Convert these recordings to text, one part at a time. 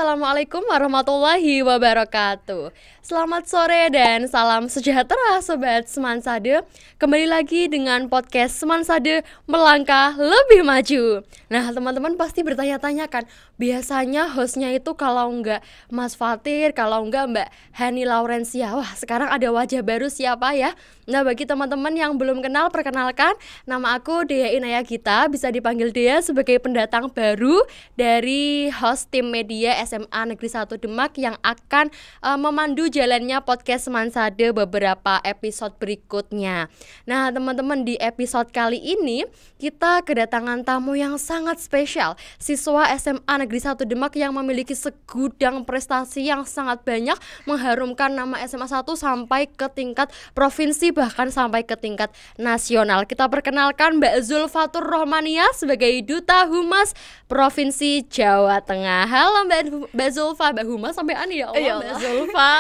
Assalamualaikum warahmatullahi wabarakatuh. Selamat sore dan salam sejahtera Sobat Semansade. Kembali lagi dengan podcast Semansade Melangkah Lebih Maju. Nah teman-teman pasti bertanya-tanya kan, biasanya hostnya itu kalau enggak Mas Fatir, kalau enggak Mbak Hani Laurencia. Wah sekarang ada wajah baru, siapa ya? Nah bagi teman-teman yang belum kenal, perkenalkan, nama aku Dea Inaya Gita. Bisa dipanggil Dea sebagai pendatang baru dari host tim media SMA Negeri 1 Demak yang akan memandu jalannya podcast Semansade beberapa episode berikutnya. Nah teman-teman, di episode kali ini kita kedatangan tamu yang sangat spesial, siswa SMA Negeri 1 Demak yang memiliki segudang prestasi yang sangat banyak, mengharumkan nama SMA 1 sampai ke tingkat provinsi bahkan sampai ke tingkat nasional. Kita perkenalkan Mbak Zulfatur Rohmania sebagai Duta Humas Provinsi Jawa Tengah. Halo Mbak Zulfa, Mbak Humas sampai ani ya Allah, Mbak Zulfa.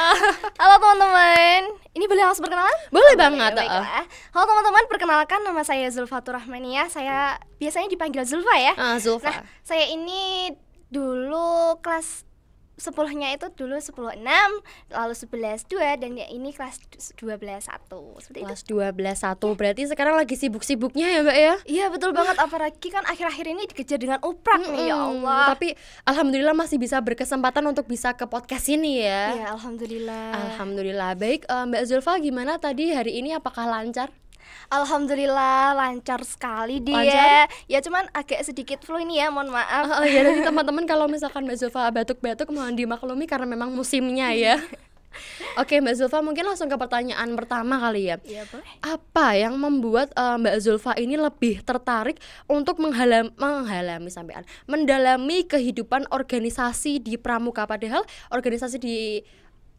Halo teman-teman, ini boleh langsung perkenalan? Boleh banget. Halo teman-teman, perkenalkan nama saya Zulfatur Rohmania. Saya biasanya dipanggil Zulfa ya. Zulfa. Nah, saya ini dulu kelas 10-nya itu dulu 10-6, lalu 11-2, dan ya ini kelas 12-1. Kelas 12-1, berarti sekarang lagi sibuk-sibuknya ya Mbak ya? Iya betul banget, apalagi kan akhir-akhir ini dikejar dengan uprak nih, ya Allah. Tapi alhamdulillah masih bisa berkesempatan untuk bisa ke podcast ini ya. Iya alhamdulillah. Alhamdulillah. Baik, Mbak Zulfa gimana tadi hari ini, apakah lancar? Alhamdulillah lancar sekali dia. Lancar? Ya cuman agak sedikit flu ini ya, mohon maaf. Ya nanti teman-teman kalau misalkan Mbak Zulfa batuk-batuk mohon dimaklumi karena memang musimnya ya. Oke Mbak Zulfa, mungkin langsung ke pertanyaan pertama kali ya. Iya boleh. Apa yang membuat Mbak Zulfa ini lebih tertarik untuk mendalami kehidupan organisasi di Pramuka? Padahal organisasi di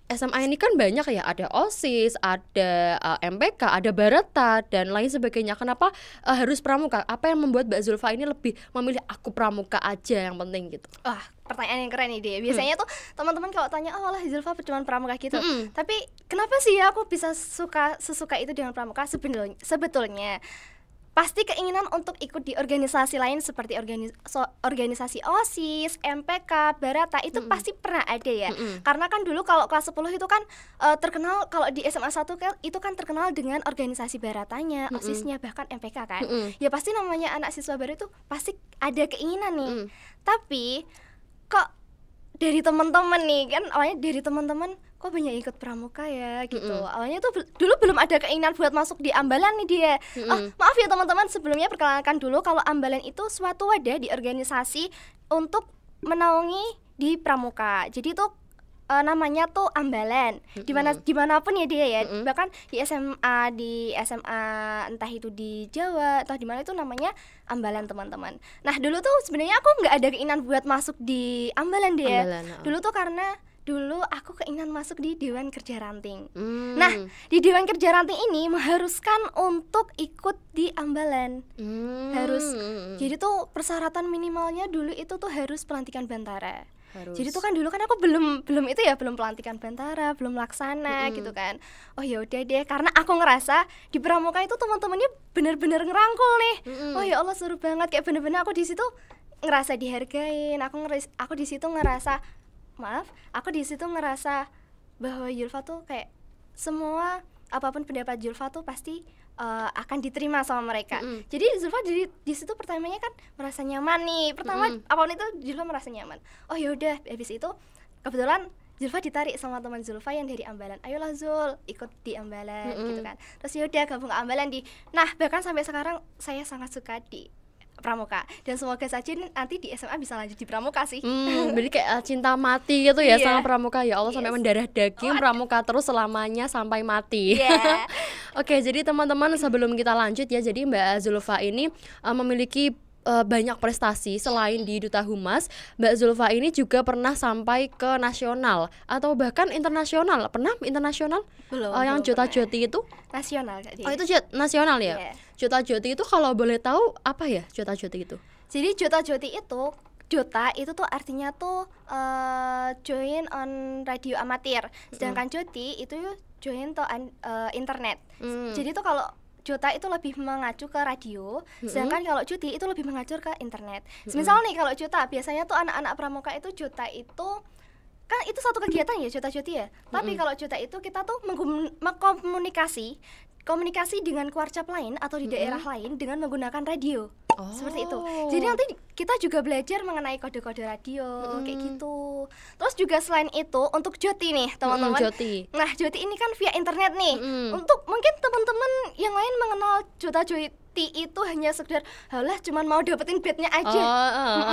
SMA ini kan banyak ya, ada OSIS, ada MPK, ada Barata dan lain sebagainya. Kenapa harus Pramuka? Apa yang membuat Mbak Zulfa ini lebih memilih aku Pramuka aja yang penting gitu? Wah, pertanyaan yang keren nih deh. Biasanya tuh teman-teman kalau tanya, "Oh, lah Zulfa cuma Pramuka gitu." Tapi kenapa sih ya aku bisa sesuka itu dengan Pramuka? Sebetulnya pasti keinginan untuk ikut di organisasi lain seperti organisasi OSIS, MPK, Barata itu pasti pernah ada ya. Karena kan dulu kalau kelas 10 itu kan terkenal, kalau di SMA 1 itu kan terkenal dengan organisasi Baratanya, OSISnya, bahkan MPK kan. Ya pasti namanya anak siswa baru itu pasti ada keinginan nih. Tapi kok dari teman-teman nih kan, awalnya dari teman-teman kok banyak ikut Pramuka ya gitu. Awalnya tuh dulu belum ada keinginan buat masuk di Ambalan nih dia. Maaf ya teman-teman, sebelumnya perkenalkan dulu kalau Ambalan itu suatu wadah di organisasi untuk menaungi di Pramuka. Jadi tuh namanya tuh Ambalan. Dimanapun ya dia ya. Bahkan di SMA entah itu di Jawa atau di mana itu namanya Ambalan teman-teman. Nah dulu tuh sebenarnya aku nggak ada keinginan buat masuk di Ambalan dia. Dulu tuh karena dulu aku keinginan masuk di Dewan Kerja Ranting. Nah, di Dewan Kerja Ranting ini mengharuskan untuk ikut di Ambalan. Harus. Jadi tuh persyaratan minimalnya dulu itu tuh harus pelantikan Bantara. Jadi tuh kan dulu kan aku belum pelantikan Bantara, belum laksana gitu kan. Oh ya udah deh, karena aku ngerasa di Pramuka itu teman-temannya bener-bener ngerangkul nih. Oh ya Allah seru banget, kayak bener-bener aku di situ ngerasa dihargain. Aku di situ ngerasa bahwa Zulfa tuh kayak semua apapun pendapat Zulfa tuh pasti akan diterima sama mereka. Jadi Zulfa di situ pertamanya kan merasa nyaman nih. Pertama apapun itu Zulfa merasa nyaman. Oh yaudah, habis itu kebetulan Zulfa ditarik sama teman Zulfa yang dari Ambalan. Ayolah Zul, ikut di Ambalan gitu kan. Terus yaudah gabung ke Ambalan nah bahkan sampai sekarang saya sangat suka di Pramuka dan semoga saja nanti di SMA bisa lanjut di Pramuka sih. Jadi kayak cinta mati gitu ya sama Pramuka, ya Allah, sampai mendarah daging Pramuka terus selamanya sampai mati. Oke, jadi teman-teman sebelum kita lanjut ya, jadi Mbak Zulfa ini memiliki banyak prestasi. Selain di Duta Humas, Mbak Zulfa ini juga pernah sampai ke nasional atau bahkan internasional. Pernah internasional? Belum. Yang Jota-Joti itu? Nasional Kak. Oh, itu nasional ya? Jota-Joti itu kalau boleh tahu apa ya Jota-Joti itu? Jadi Jota-Joti itu, Jota itu tuh artinya tuh join on radio amatir. Sedangkan Joti itu join to internet. Jadi tuh kalau Jota itu lebih mengacu ke radio, sedangkan kalau Juti itu lebih mengacu ke internet. Misal nih kalau Jota biasanya tuh anak-anak pramuka itu Jota itu kan itu satu kegiatan ya Jota-Joti ya. Tapi kalau Jota itu kita tuh komunikasi dengan keluarga lain atau di daerah lain dengan menggunakan radio. Seperti itu. Jadi nanti kita juga belajar mengenai kode-kode radio kayak gitu. Terus juga selain itu untuk Joti nih teman-teman. Joti. Nah Joti ini kan via internet nih. Untuk mungkin teman-teman yang lain mengenal Jota-Joti itu hanya sekedar halah cuman mau dapetin bednya aja.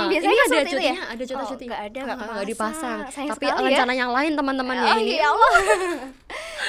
Biasanya ini ada Joti ya? Ada Jota-Joti. Enggak ada, enggak dipasang. Sayang Tapi sekali rencana yang lain teman-teman ya ini. Ya Allah.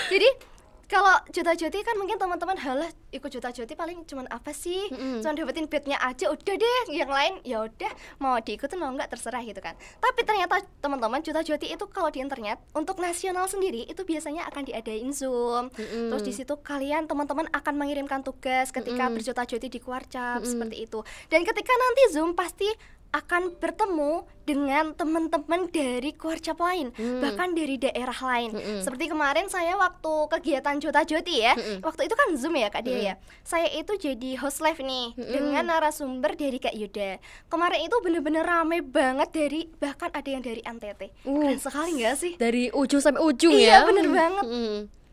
Jadi kalau Jota-Joti kan mungkin teman-teman halah ikut Jota-Joti paling cuman apa sih? Cuman dapetin bednya aja udah deh, yang lain ya udah mau diikutin mau enggak terserah gitu kan. Tapi ternyata teman-teman Jota-Joti itu kalau di internet untuk nasional sendiri itu biasanya akan diadain Zoom. Terus di situ kalian teman-teman akan mengirimkan tugas ketika berjota-joti di Kuarcap seperti itu. Dan ketika nanti Zoom pasti akan bertemu dengan teman-teman dari Kuarcap lain, bahkan dari daerah lain. Seperti kemarin saya waktu kegiatan Jota-Joti ya, waktu itu kan Zoom ya Kak Dia ya. Saya itu jadi host live nih dengan narasumber dari Kak Yuda. Kemarin itu bener-bener rame banget bahkan ada yang dari NTT. Keren sekali nggak sih? Dari ujung sampai ujung ya? Iya bener banget.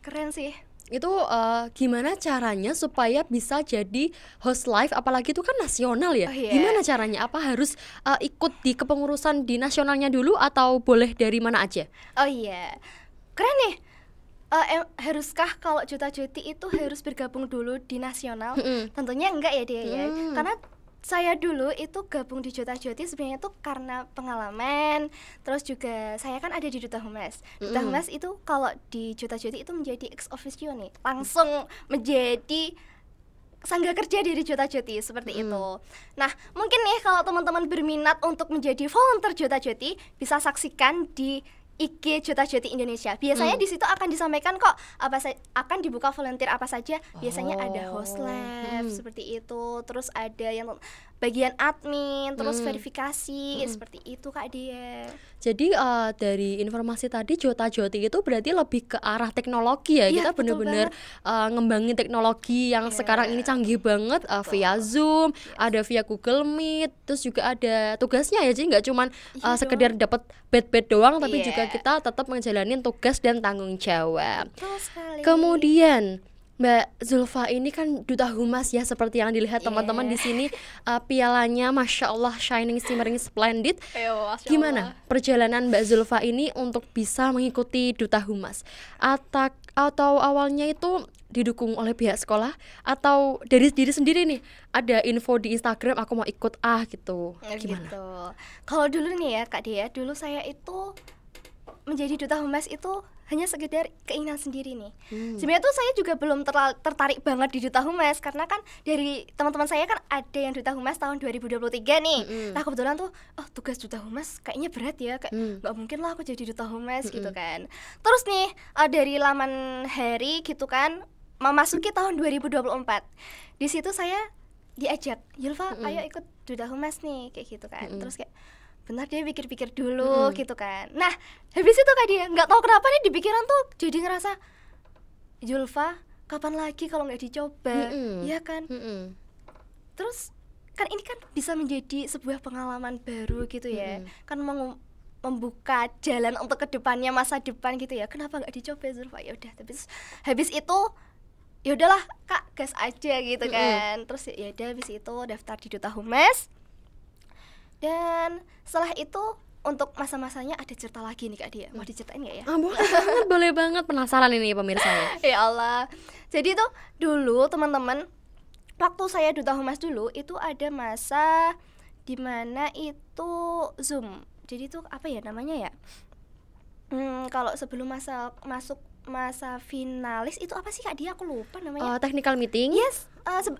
Keren sih. Itu gimana caranya supaya bisa jadi host live, apalagi itu kan nasional ya? Gimana caranya? Apa harus ikut di kepengurusan di nasionalnya dulu atau boleh dari mana aja? Oh iya, keren nih. Haruskah kalau Jota-Joti itu harus bergabung dulu di nasional? Tentunya enggak ya dia ya, karena saya dulu itu gabung di Jota-Joti sebenarnya tuh karena pengalaman. Terus juga saya kan ada di Duta Humas. Duta Humas itu kalau di Jota-Joti itu menjadi ex officio nih, langsung menjadi sangga kerja dari Jota-Joti seperti itu. Nah, mungkin nih kalau teman-teman berminat untuk menjadi volunteer Jota-Joti bisa saksikan di IG Jota-Joti Indonesia. Biasanya di situ akan disampaikan kok akan dibuka volunteer apa saja. Biasanya ada host lab seperti itu. Terus ada yang bagian admin, terus verifikasi seperti itu Kak Dia. Jadi dari informasi tadi Jota-Joti itu berarti lebih ke arah teknologi ya. Kita benar-benar ngembangin teknologi yang sekarang ini canggih banget, via Zoom, ada via Google Meet, terus juga ada tugasnya ya. Jadi nggak cuma sekedar dapat bed doang, tapi juga kita tetap menjalani tugas dan tanggung jawab. Kemudian Mbak Zulfa ini kan Duta Humas ya, seperti yang dilihat teman-teman di sini, pialanya Masya Allah shining, shimmering, splendid. Gimana perjalanan Mbak Zulfa ini untuk bisa mengikuti Duta Humas? Atau awalnya itu didukung oleh pihak sekolah atau dari diri sendiri nih, ada info di Instagram aku mau ikut gitu. Gimana? Gitu. Kalau dulu nih ya Kak Dia, dulu saya itu menjadi Duta Humas itu hanya sekedar keinginan sendiri nih. Sebenarnya tuh saya juga belum tertarik banget di Duta Humas, karena kan dari teman-teman saya kan ada yang Duta Humas tahun 2023 nih. Nah kebetulan tuh tugas Duta Humas kayaknya berat ya, kayak nggak mungkin lah aku jadi Duta Humas gitu kan. Terus nih dari laman Hari gitu kan memasuki tahun 2024. Di situ saya diajak, Zulfa ayo ikut Duta Humas nih kayak gitu kan. Terus kayak bentar dia pikir-pikir dulu gitu kan. Nah habis itu Kak Dia nggak tahu kenapa nih di pikiran tuh jadi ngerasa Zulfa kapan lagi kalau nggak dicoba, ya kan. Terus kan ini kan bisa menjadi sebuah pengalaman baru gitu ya, kan membuka jalan untuk kedepannya, masa depan gitu ya. Kenapa nggak dicoba Zulfa? Ya udah, habis itu ya udahlah Kak, gas aja gitu kan. Terus ya udah habis itu daftar di Duta Humas. Dan setelah itu untuk masa-masanya ada cerita lagi nih Kak Dia. Mau diceritain nggak ya? Boleh banget, penasaran ini pemirsa ya. Ya Allah. Jadi tuh dulu teman-teman, waktu saya Duta Humas dulu itu ada masa dimana itu Zoom. Jadi tuh apa ya namanya ya? Kalau sebelum masuk masa finalis itu apa sih Kak Dia? Aku lupa namanya. Technical meeting. Yes,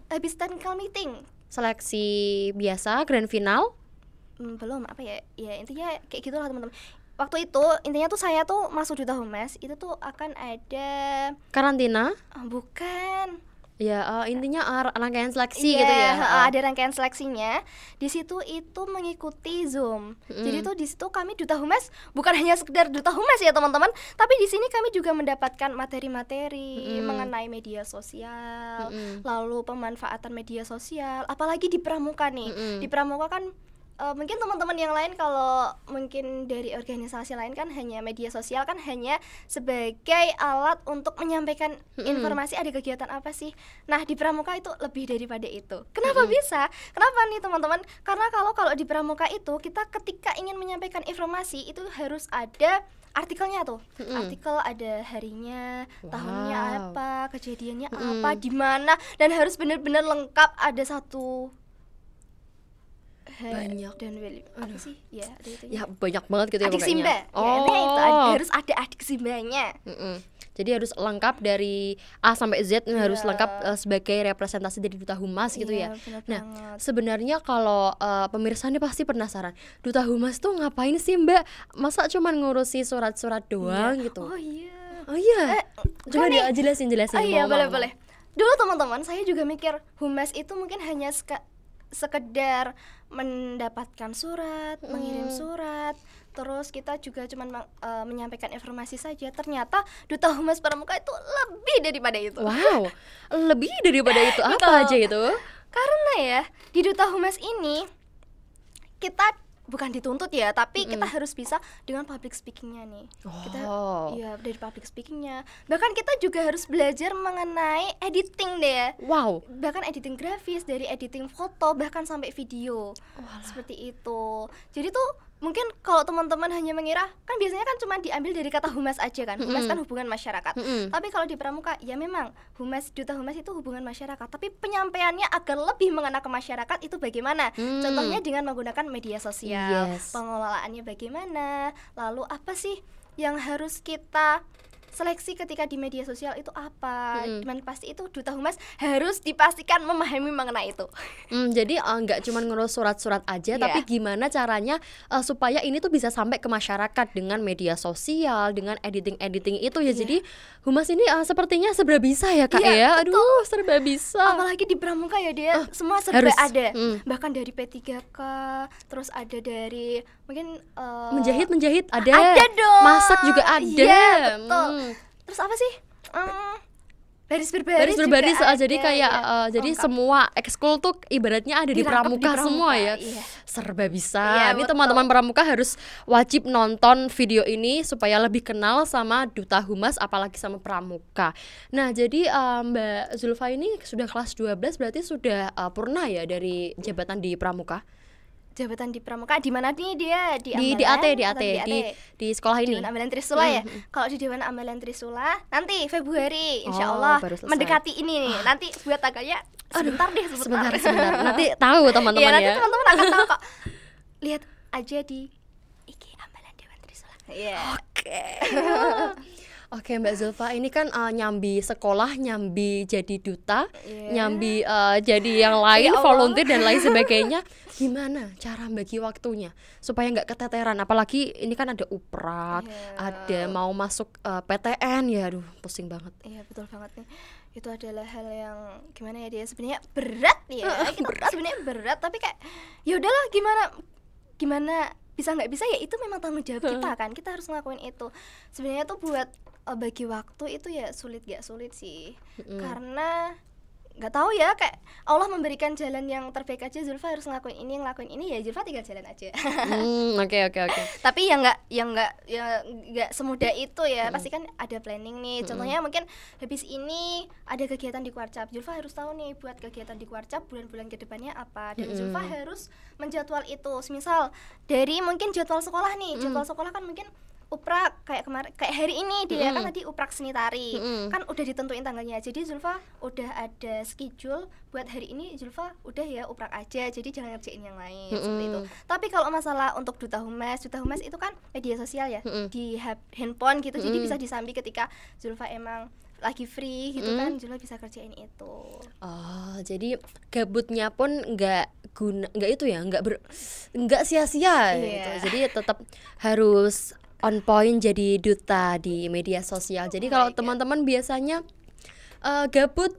habis technical meeting. Seleksi biasa, grand final. Belum apa ya intinya kayak gitulah teman-teman. Waktu itu intinya tuh saya tuh masuk Duta Humas itu tuh akan ada karantina. Bukan ya, intinya rangkaian seleksi gitu ya. Ada rangkaian seleksinya. Di situ itu mengikuti Zoom. Jadi tuh di situ kami Duta Humas bukan hanya sekedar Duta Humas ya teman-teman, tapi di sini kami juga mendapatkan materi-materi mengenai media sosial, lalu pemanfaatan media sosial, apalagi di Pramuka nih. Di Pramuka kan mungkin teman-teman yang lain kalau mungkin dari organisasi lain kan hanya media sosial kan hanya sebagai alat untuk menyampaikan informasi ada kegiatan apa sih. Nah di Pramuka itu lebih daripada itu. Kenapa bisa? Kenapa nih teman-teman? Karena kalau di Pramuka itu kita ketika ingin menyampaikan informasi itu harus ada artikelnya tuh. Artikel ada harinya, tahunnya apa, kejadiannya apa, di mana, dan harus benar-benar lengkap, ada satu banyak dan apa sih? Ya, ada itu. Ya banyak banget gitu ya adik pokoknya. Simba. Ya, itu harus ada adik Simbanya. Jadi harus lengkap dari A sampai Z, harus lengkap sebagai representasi dari Duta Humas gitu ya. Nah, sebenarnya kalau pemirsa ini pasti penasaran, Duta Humas tuh ngapain sih Mbak? Masa cuma ngurusi surat-surat doang gitu? Oh iya. Coba jelasin. Oh iya, boleh. Dulu teman-teman, saya juga mikir Humas itu mungkin hanya sekedar mendapatkan surat, mengirim surat, terus kita juga cuman menyampaikan informasi saja. Ternyata Duta Humas Pramuka itu lebih daripada itu. Wow, lebih daripada itu. Apa aja itu? Karena ya di Duta Humas ini kita bukan dituntut ya, tapi kita harus bisa dengan public speakingnya nih. Kita ya dari public speakingnya. Bahkan kita juga harus belajar mengenai editing deh. Wow. Bahkan editing grafis, dari editing foto bahkan sampai video. Seperti itu. Jadi tuh mungkin kalau teman-teman hanya mengira kan biasanya kan cuma diambil dari kata humas aja kan. Humas kan hubungan masyarakat. Tapi kalau di Pramuka ya memang Duta Humas itu hubungan masyarakat, tapi penyampaiannya agar lebih mengena ke masyarakat itu bagaimana? Contohnya dengan menggunakan media sosial. Pengelolaannya bagaimana? Lalu apa sih yang harus kita seleksi ketika di media sosial itu apa? Dan pasti itu Duta Humas harus dipastikan memahami mengenai itu. Jadi nggak cuma ngurus surat-surat aja, tapi gimana caranya supaya ini tuh bisa sampai ke masyarakat dengan media sosial, dengan editing itu ya. Jadi Humas ini sepertinya serba bisa ya Kak ya. Aduh, serba bisa. Apalagi di Pramuka ya dia semua serba ada. Bahkan dari P3K, terus ada dari mungkin menjahit ada. Ada dong. Masak juga ada. Iya, betul. Terus apa sih? Baris berbaris jadi kayak jadi semua ekskul tuh ibaratnya ada di Pramuka semua ya. Serba bisa. Ini teman-teman Pramuka harus wajib nonton video ini supaya lebih kenal sama Duta Humas apalagi sama Pramuka. Nah, jadi Mbak Zulfa ini sudah kelas 12 berarti sudah purna ya dari jabatan di Pramuka. Jabatan di Pramuka di mana nih dia? Di AT di sekolah ini. Dewan Ambalan Trisula ya. Kalau di Dewan Ambalan Trisula nanti Februari insyaallah mendekati ini nih. Nanti buat tanggalnya sebentar. Nanti tahu teman-teman ya. Nanti teman-teman akan tahu kok. Lihat aja di IG Ambalan Dewan Trisula. Oke Mbak Zulfa, ini kan nyambi sekolah, nyambi jadi duta, nyambi jadi yang lain, volunteer dan lain sebagainya. Gimana cara bagi waktunya supaya nggak keteteran? Apalagi ini kan ada uprak, ada mau masuk PTN, ya aduh pusing banget. Iya betul banget nih. Itu adalah hal yang gimana ya, dia sebenarnya berat ya. Sebenarnya berat, tapi kayak ya udahlah gimana bisa nggak bisa ya itu memang tanggung jawab kita kan. Kita harus ngelakuin itu. Sebenarnya tuh buat bagi waktu itu ya sulit sih. Karena nggak tahu ya, kayak Allah memberikan jalan yang terbaik aja. Zulfa harus ngelakuin ini ya Zulfa tinggal jalan aja. Oke. Tapi nggak semudah itu ya. Pasti kan ada planning nih. Contohnya mungkin habis ini ada kegiatan di Kuarcap. Zulfa harus tahu nih buat kegiatan di Kuarcap bulan-bulan kedepannya apa. Dan Zulfa harus menjadwal itu. Misal dari mungkin jadwal sekolah nih. Jadwal sekolah kan mungkin uprak kayak hari ini dia kan tadi uprak seni tari kan udah ditentuin tanggalnya. Jadi Zulfa udah ada schedule buat hari ini. Zulfa udah ya uprak aja, jadi jangan ngerjain yang lain seperti itu. Tapi kalau masalah untuk Duta Humas itu kan media sosial ya, di handphone gitu. Jadi bisa disambi ketika Zulfa emang lagi free gitu kan, Zulfa bisa kerjain itu. Jadi gabutnya pun nggak sia-sia gitu. Jadi tetap harus on point jadi duta di media sosial. Jadi kalau teman-teman biasanya gabut,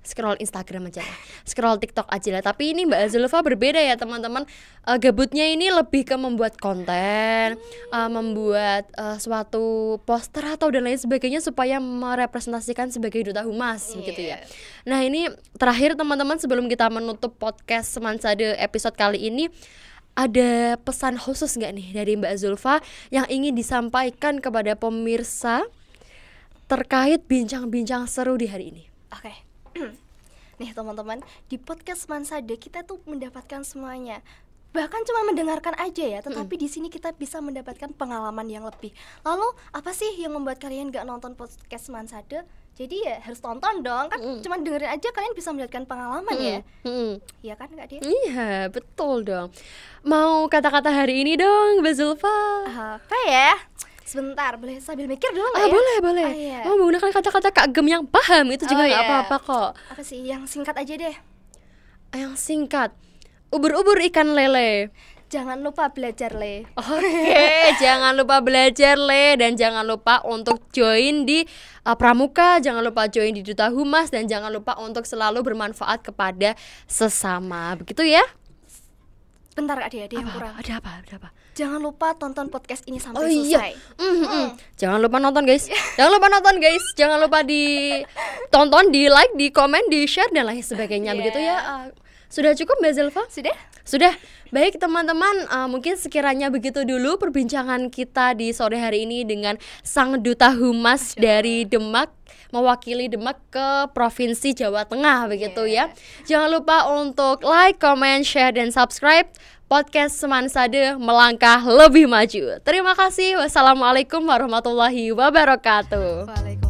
scroll Instagram aja lah, scroll TikTok aja lah. Tapi ini Mbak Zulfa berbeda ya teman-teman. Gabutnya ini lebih ke membuat konten, membuat suatu poster atau dan lain sebagainya supaya merepresentasikan sebagai Duta Humas begitu ya. Nah ini terakhir teman-teman sebelum kita menutup podcast Semansade episode kali ini, ada pesan khusus nggak nih dari Mbak Zulfa yang ingin disampaikan kepada pemirsa terkait bincang-bincang seru di hari ini? Oke. Nih teman-teman, di podcast Mansade kita tuh mendapatkan semuanya. Bahkan cuma mendengarkan aja ya, tetapi di sini kita bisa mendapatkan pengalaman yang lebih. Lalu apa sih yang membuat kalian gak nonton podcast Mansade? Jadi ya harus tonton dong, kan cuma dengerin aja kalian bisa mendapatkan pengalaman ya. Iya kan Kak Dia? Iya, betul dong. Mau kata-kata hari ini dong, Mbak Zulfa. Apa ya? Sebentar, boleh sambil mikir dulu nggak ya? Boleh. Iya. Mau menggunakan kata-kata Kak Gem yang paham, itu juga nggak apa-apa kok. Apa sih? Yang singkat aja deh. Yang singkat. Ubur-ubur ikan lele. Jangan lupa belajar, Le. Oke, jangan lupa belajar, Le. Dan jangan lupa untuk join di Pramuka. Jangan lupa join di Duta Humas. Dan jangan lupa untuk selalu bermanfaat kepada sesama. Begitu ya? Bentar Kak Dia, yang kurang. Ada apa? Jangan lupa tonton podcast ini sampai selesai. Jangan lupa nonton guys. Jangan lupa ditonton, di like, di komen, di share dan lain sebagainya. Begitu ya. Sudah cukup Mbak Zulfa? Sudah. Baik teman-teman, mungkin sekiranya begitu dulu perbincangan kita di sore hari ini dengan Sang Duta Humas dari Demak, mewakili Demak ke Provinsi Jawa Tengah begitu ya. Jangan lupa untuk like, comment, share, dan subscribe podcast Semansade melangkah lebih maju. Terima kasih. Wassalamualaikum warahmatullahi wabarakatuh. Waalaikumsalam.